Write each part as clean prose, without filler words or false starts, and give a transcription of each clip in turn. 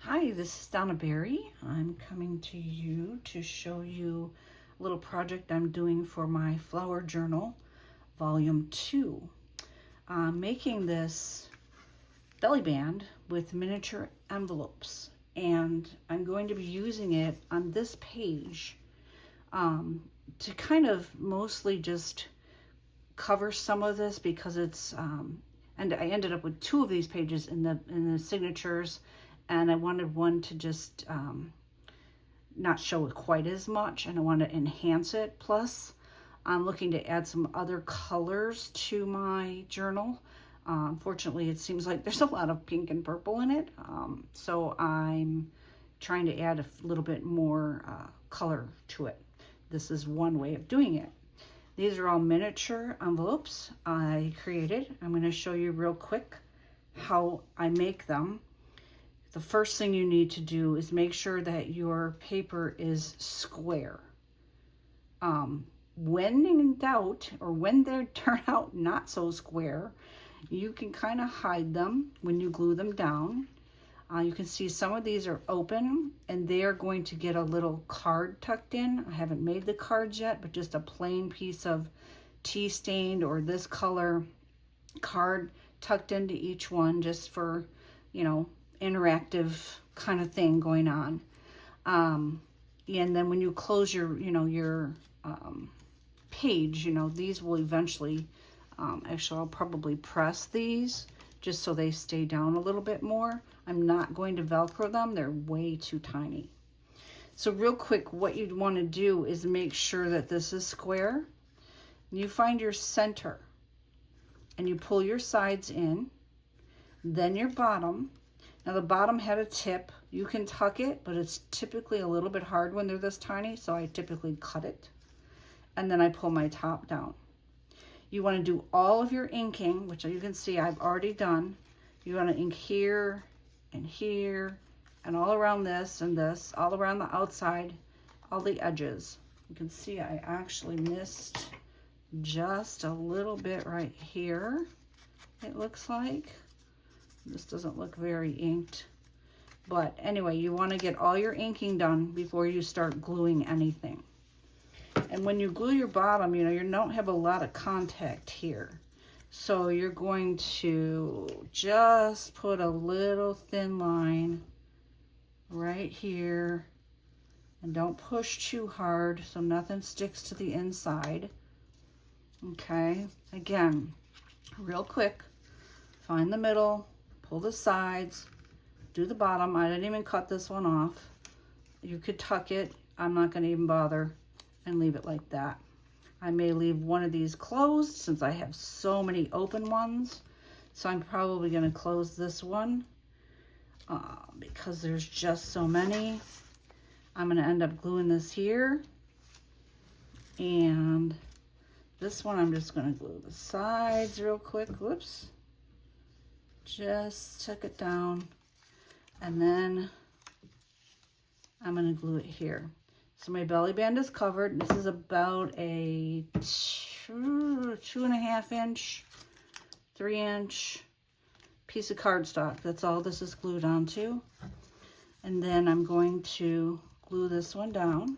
Hi, this is Donna Berry. I'm coming to you to show you a little project I'm doing for my flower journal, volume 2. I'm making this belly band with miniature envelopes, and I'm going to be using it on this page to kind of mostly just cover some of this because it's and I ended up with 2 of these pages in the signatures, and I wanted one to just not show it quite as much, and I want to enhance it. Plus, I'm looking to add some other colors to my journal. Unfortunately, it seems like there's a lot of pink and purple in it, so I'm trying to add a little bit more color to it. This is one way of doing it. These are all miniature envelopes I created. I'm going to show you real quick how I make them. The first thing you need to do is make sure that your paper is square. When in doubt, or when they turn out not so square, you can kind of hide them when you glue them down. You can see some of these are open, and they are going to get a little card tucked in. I haven't made the cards yet, but just a plain piece of tea stained or this color card tucked into each one, just for, you know, interactive kind of thing going on. And then when you close your, your page, these will eventually, actually I'll probably press these just so they stay down a little bit more. I'm not going to Velcro them. They're way too tiny. So real quick, what you'd want to do is make sure that this is square. You find your center and you pull your sides in, then your bottom. Now the bottom had a tip. You can tuck it, but it's typically a little bit hard when they're this tiny, so I typically cut it. And then I pull my top down. You want to do all of your inking, which you can see I've already done. You want to ink here and here and all around this and this, all around the outside, all the edges. You can see I actually missed just a little bit right here, it looks like. This doesn't look very inked. But anyway, you want to get all your inking done before you start gluing anything. And when you glue your bottom, you don't have a lot of contact here. So you're going to just put a little thin line right here. And don't push too hard so nothing sticks to the inside. Okay, again, real quick, find the middle, pull the sides, do the bottom. I didn't even cut this one off. You could tuck it. I'm not going to even bother, and leave it like that. I may leave one of these closed since I have so many open ones. So I'm probably going to close this one because there's just so many. I'm going to end up gluing this here. And this one I'm just going to glue the sides real quick. Whoops. Just tuck it down. And then I'm going to glue it here. So my belly band is covered. This is about a 2.5 inch, 3 inch piece of cardstock. That's all this is glued onto. And then I'm going to glue this one down.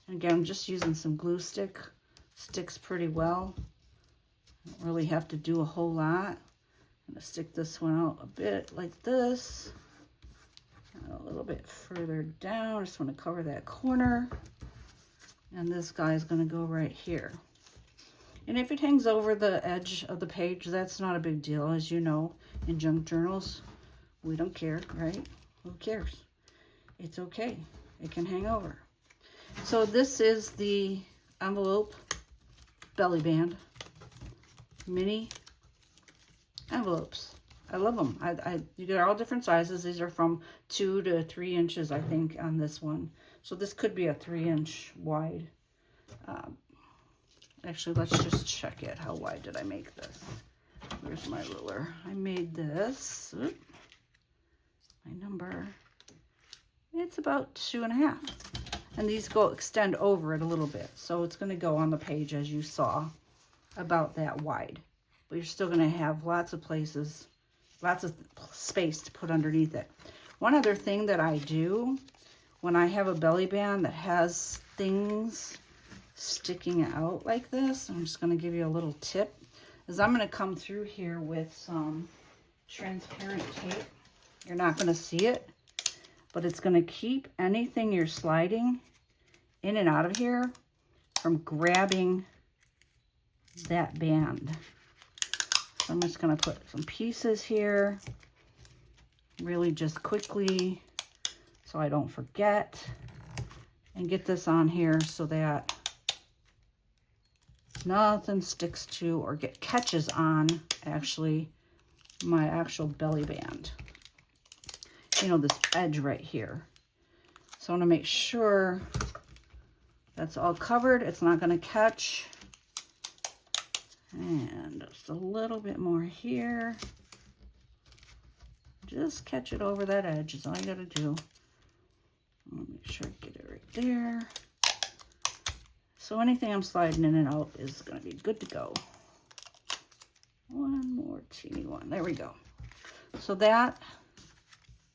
And again, I'm just using some glue stick. Sticks pretty well. Don't really have to do a whole lot. I'm going to stick this one out a bit like this. A little bit further down. I just want to cover that corner. And this guy's going to go right here. And if it hangs over the edge of the page, that's not a big deal. As you know, in junk journals, we don't care, right? Who cares? It's okay. It can hang over. So this is the envelope belly band. Mini envelopes. I love them. You get all different sizes. These are from 2 to 3 inches, I think, on this one. So this could be a 3-inch wide. Actually, let's just check it. How wide did I make this? Where's my ruler? I made this. My number. It's about 2.5. And these extend over it a little bit. So it's going to go on the page, as you saw, about that wide. But you're still going to have lots of places, lots of space to put underneath it. One other thing that I do when I have a belly band that has things sticking out like this, I'm just going to give you a little tip, is I'm going to come through here with some transparent tape. You're not going to see it, but it's going to keep anything you're sliding in and out of here from grabbing that band. So I'm just going to put some pieces here, really just quickly, so I don't forget, and get this on here so that nothing sticks to or catches on actually my actual belly band. You know, this edge right here. So I want to make sure that's all covered. It's not going to catch. And just a little bit more here. Just catch it over that edge is all you got to do. I'll make sure I get it right there. So anything I'm sliding in and out is going to be good to go. One more teeny one. There we go. So that,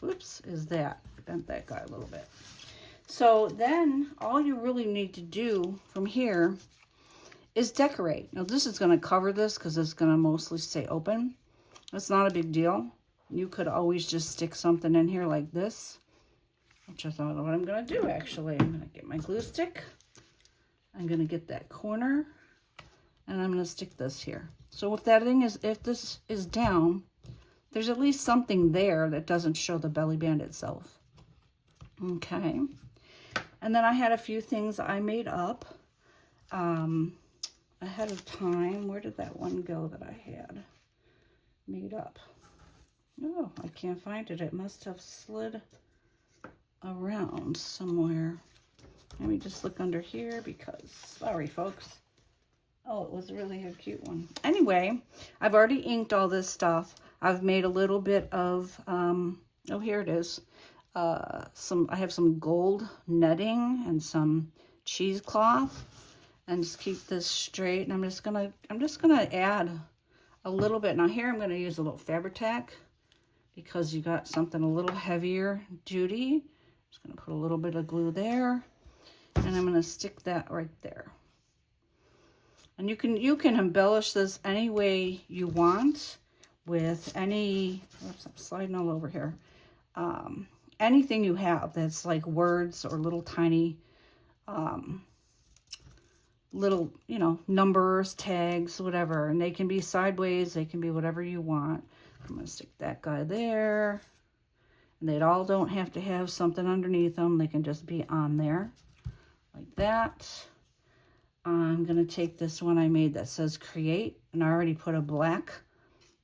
whoops, is that. Bent that guy a little bit. So then all you really need to do from here is decorate. Now this is going to cover this because it's going to mostly stay open. It's not a big deal. You could always just stick something in here like this, which I thought what I'm going to do actually. I'm going to get my glue stick. I'm going to get that corner and I'm going to stick this here. So if this is down, there's at least something there that doesn't show the belly band itself. Okay. And then I had a few things I made up ahead of time. Where did that one go that I had made up? Oh, I can't find it. It must have slid around somewhere. Let me just look under here because, sorry folks. Oh, it was really a cute one. Anyway, I've already inked all this stuff. I've made a little bit of, oh, here it is. I have some gold netting and some cheesecloth, and just keep this straight. And I'm just gonna add a little bit. Now here I'm gonna use a little Fabri-Tac because you got something a little heavier duty. Just gonna put a little bit of glue there, and I'm gonna stick that right there. And you can embellish this any way you want with any, oops, I'm sliding all over here. Anything you have that's like words or little tiny, little, you know, numbers, tags, whatever. And they can be sideways, they can be whatever you want. I'm going to stick that guy there. And they all don't have to have something underneath them. They can just be on there like that. I'm going to take this one I made that says create, and I already put a black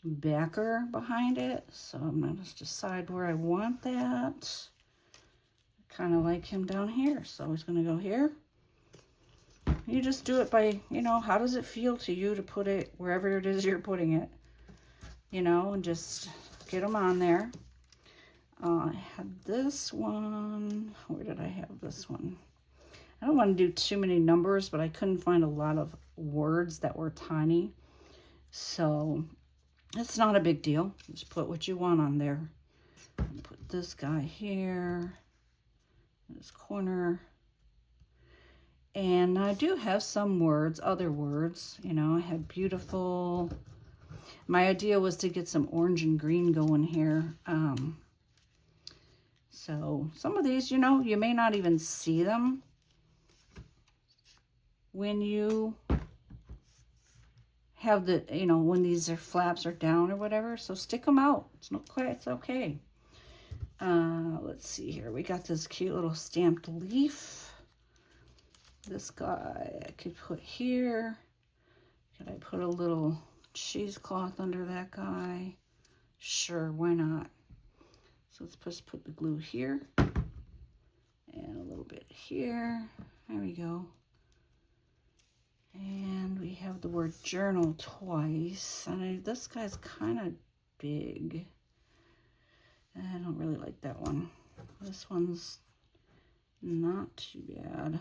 backer behind it. So I'm going to just decide where I want that. Kind of like him down here. So he's going to go here. You just do it by, you know, how does it feel to you to put it wherever it is you're putting it, you know, and just get them on there. I had this one. Where did I have this one? I don't want to do too many numbers, but I couldn't find a lot of words that were tiny. So it's not a big deal. Just put what you want on there. Put this guy here, this corner. And I do have some words, other words. You know, I had beautiful. My idea was to get some orange and green going here. So some of these, you know, you may not even see them when you have the, you know, when these flaps are down or whatever. So stick them out. It's okay. Let's see here. We got this cute little stamped leaf. This guy I could put here. Could I put a little cheesecloth under that guy? Sure, why not? So let's just put the glue here and a little bit here. There we go. And we have the word journal twice. And this guy's kind of big. I don't really like that one. This one's not too bad.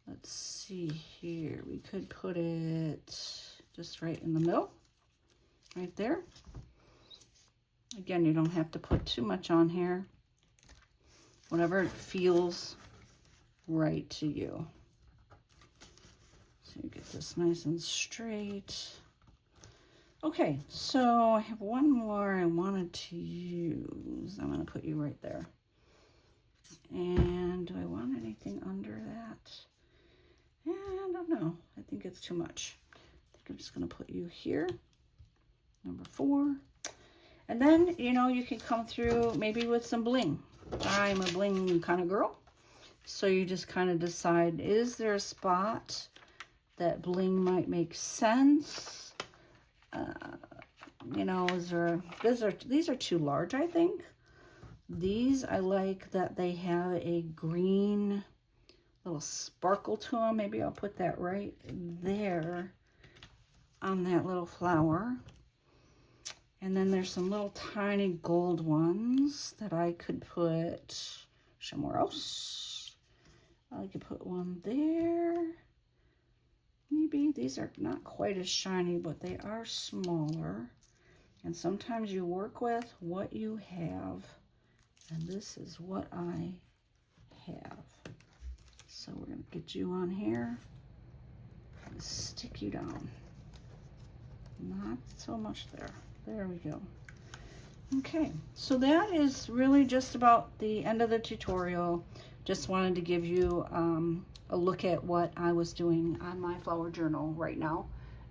Let's see here. We could put it just right in the middle. Right there. Again, you don't have to put too much on here. Whatever feels right to you. So you get this nice and straight. Okay, so I have one more I wanted to use. I'm going to put you right there. And do I want anything under that? Yeah, I don't know. I think it's too much. I think I'm just going to put you here. Number 4. And then, you know, you can come through maybe with some bling. I'm a bling kind of girl. So you just kind of decide, is there a spot that bling might make sense? You know, these are too large, I think. These, I like that they have a green little sparkle to them. Maybe I'll put that right there on that little flower. And then there's some little tiny gold ones that I could put somewhere else. I could put one there. Maybe these are not quite as shiny, but they are smaller. And sometimes you work with what you have. And this is what I have. So we're going to get you on here and stick you down. Not so much there. There we go. Okay, so that is really just about the end of the tutorial. Just wanted to give you a look at what I was doing on my flower journal right now,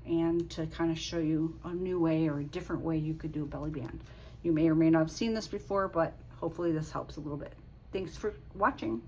and to kind of show you a new way or a different way you could do a belly band. You may or may not have seen this before, but hopefully this helps a little bit. Thanks for watching.